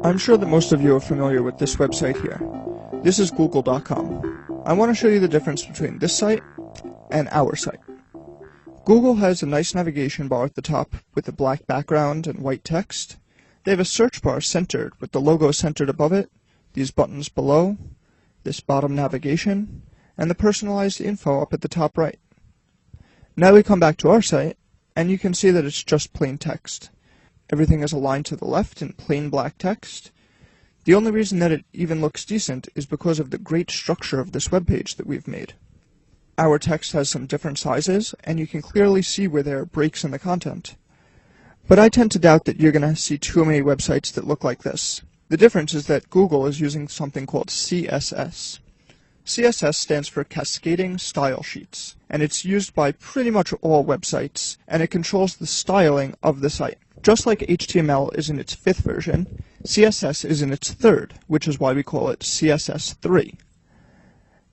I'm sure that most of you are familiar with this website here. This is Google.com. I want to show you the difference between this site and our site. Google has a nice navigation bar at the top with a black background and white text. They have a search bar centered with the logo centered above it, these buttons below, this bottom navigation, and the personalized info up at the top right. Now we come back to our site, and you can see that it's just plain text. Everything is aligned to the left in plain black text. The only reason that it even looks decent is because of the great structure of this web page that we've made. Our text has some different sizes, and you can clearly see where there are breaks in the content. But I tend to doubt that you're going to see too many websites that look like this. The difference is that Google is using something called CSS. CSS stands for Cascading Style Sheets, and it's used by pretty much all websites, and it controls the styling of the site. Just like HTML is in its 5th version, CSS is in its 3rd, which is why we call it CSS3.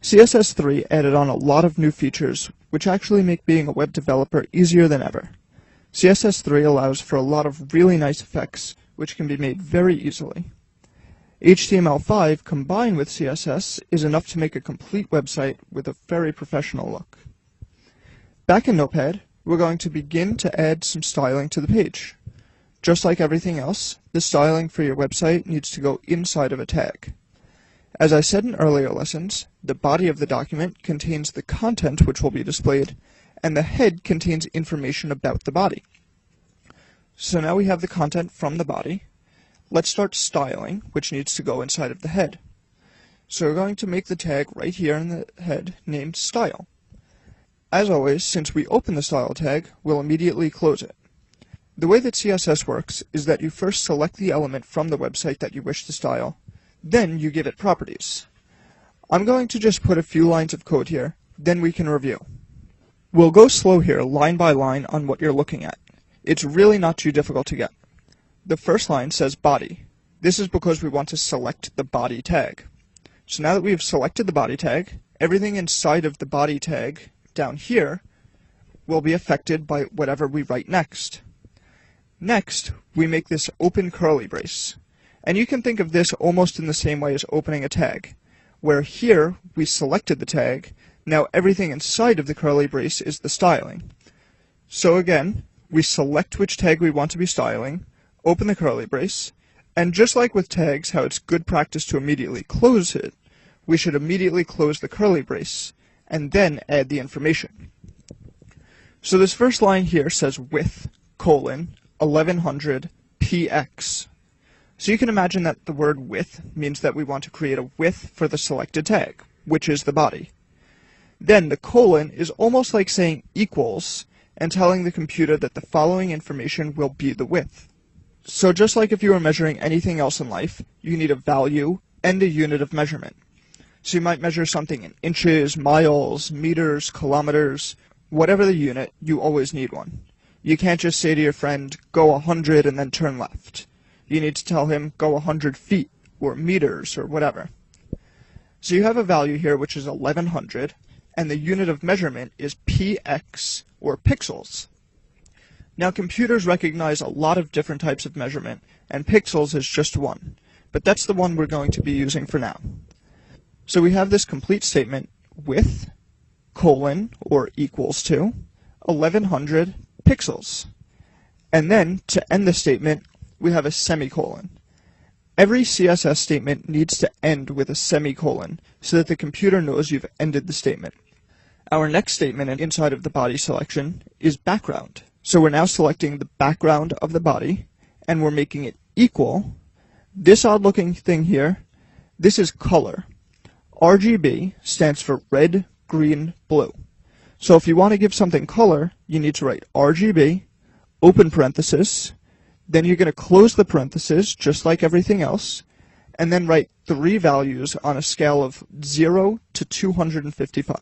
CSS3 added on a lot of new features, which actually make being a web developer easier than ever. CSS3 allows for a lot of really nice effects, which can be made very easily. HTML5 combined with CSS is enough to make a complete website with a very professional look. Back in Notepad, we're going to begin to add some styling to the page. Just like everything else, the styling for your website needs to go inside of a tag. As I said in earlier lessons, the body of the document contains the content which will be displayed, and the head contains information about the body. So now we have the content from the body. Let's start styling, which needs to go inside of the head. So we're going to make the tag right here in the head named Style. As always, since we open the Style tag, we'll immediately close it. The way that CSS works is that you first select the element from the website that you wish to style, then you give it properties. I'm going to just put a few lines of code here, then we can review. We'll go slow here, line by line, on what you're looking at. It's really not too difficult to get. The first line says body. This is because we want to select the body tag. So now that we've selected the body tag, everything inside of the body tag down here will be affected by whatever we write next. Next, we make this open curly brace. And you can think of this almost in the same way as opening a tag, where here we selected the tag, now everything inside of the curly brace is the styling. So again, we select which tag we want to be styling, open the curly brace, and just like with tags, how it's good practice to immediately close it, we should immediately close the curly brace, and then add the information. So this first line here says width, 1100 px. So you can imagine that the word width means that we want to create a width for the selected tag, which is the body. Then the colon is almost like saying equals and telling the computer that the following information will be the width. So just like if you were measuring anything else in life, you need a value and a unit of measurement. So you might measure something in inches, miles, meters, kilometers, whatever the unit, you always need one. You can't just say to your friend, go 100 and then turn left. You need to tell him, go 100 feet, or meters, or whatever. So you have a value here which is 1100, and the unit of measurement is px, or pixels. Now computers recognize a lot of different types of measurement, and pixels is just one, but that's the one we're going to be using for now. So we have this complete statement, width, or equals to, 1100 pixels. And then, to end the statement, we have a semicolon. Every CSS statement needs to end with a semicolon so that the computer knows you've ended the statement. Our next statement inside of the body selection is background. So we're now selecting the background of the body, and we're making it equal. This odd-looking thing here, this is color. RGB stands for red, green, blue. So if you want to give something color, you need to write RGB, open parenthesis, then you're going to close the parenthesis, just like everything else, and then write 3 values on a scale of 0 to 255.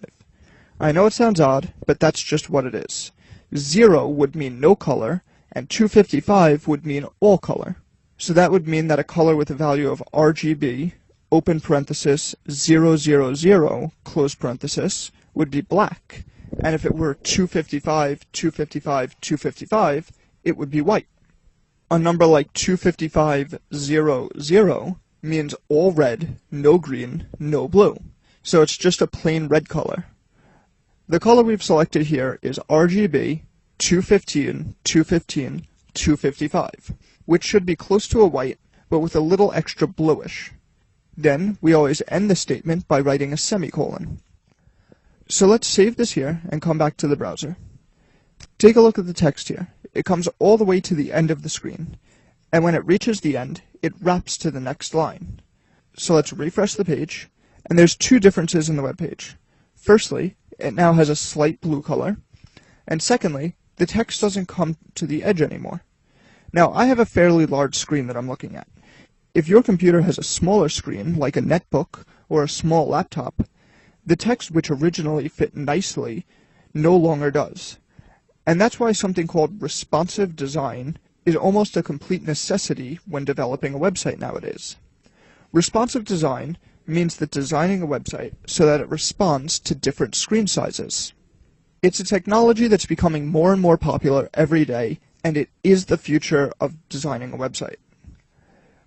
I know it sounds odd, but that's just what it is. 0 would mean no color, and 255 would mean all color. So that would mean that a color with a value of RGB, open parenthesis, 000, close parenthesis, would be black. And if it were 255, 255, 255, it would be white. A number like 25500 means all red, no green, no blue. So it's just a plain red color. The color we've selected here is RGB 215, 215, 255, which should be close to a white, but with a little extra bluish. Then we always end the statement by writing a semicolon. So let's save this here and come back to the browser. Take a look at the text here. It comes all the way to the end of the screen, and when it reaches the end, it wraps to the next line. So let's refresh the page, and there's two differences in the web page. Firstly, it now has a slight blue color, and secondly, the text doesn't come to the edge anymore. Now, I have a fairly large screen that I'm looking at. If your computer has a smaller screen, like a netbook or a small laptop, the text which originally fit nicely no longer does. And that's why something called responsive design is almost a complete necessity when developing a website nowadays. Responsive design means that designing a website so that it responds to different screen sizes. It's a technology that's becoming more and more popular every day, and it is the future of designing a website.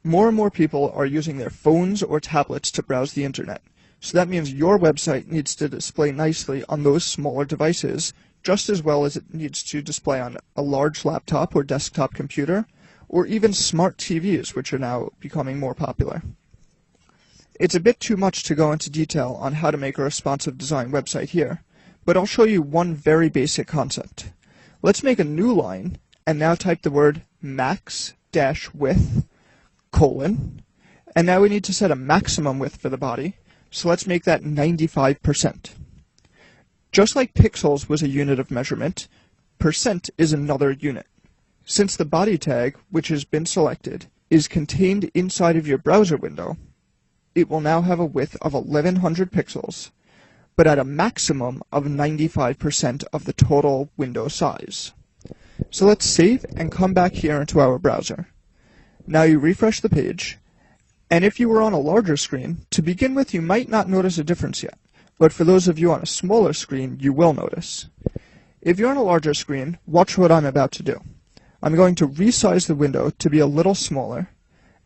More and more people are using their phones or tablets to browse the internet, so that means your website needs to display nicely on those smaller devices just as well as it needs to display on a large laptop or desktop computer, or even smart TVs, which are now becoming more popular. It's a bit too much to go into detail on how to make a responsive design website here, but I'll show you one very basic concept. Let's make a new line, and now type the word max-width, and now we need to set a maximum width for the body, so let's make that 95%. Just like pixels was a unit of measurement, percent is another unit. Since the body tag, which has been selected, is contained inside of your browser window, it will now have a width of 1100 pixels, but at a maximum of 95% of the total window size. So let's save and come back here into our browser. Now you refresh the page, and if you were on a larger screen, to begin with you might not notice a difference yet, but for those of you on a smaller screen, you will notice. If you're on a larger screen, watch what I'm about to do. I'm going to resize the window to be a little smaller,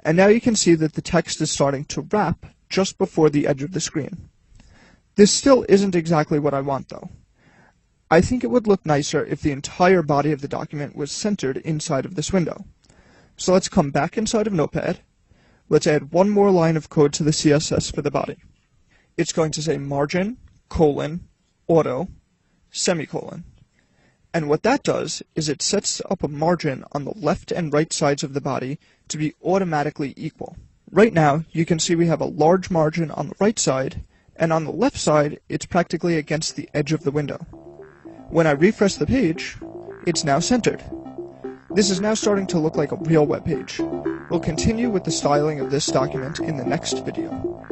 and now you can see that the text is starting to wrap just before the edge of the screen. This still isn't exactly what I want though. I think it would look nicer if the entire body of the document was centered inside of this window. So let's come back inside of Notepad. Let's add one more line of code to the CSS for the body. It's going to say margin, auto, semicolon. And what that does is it sets up a margin on the left and right sides of the body to be automatically equal. Right now, you can see we have a large margin on the right side, and on the left side, it's practically against the edge of the window. When I refresh the page, it's now centered. This is now starting to look like a real web page. We'll continue with the styling of this document in the next video.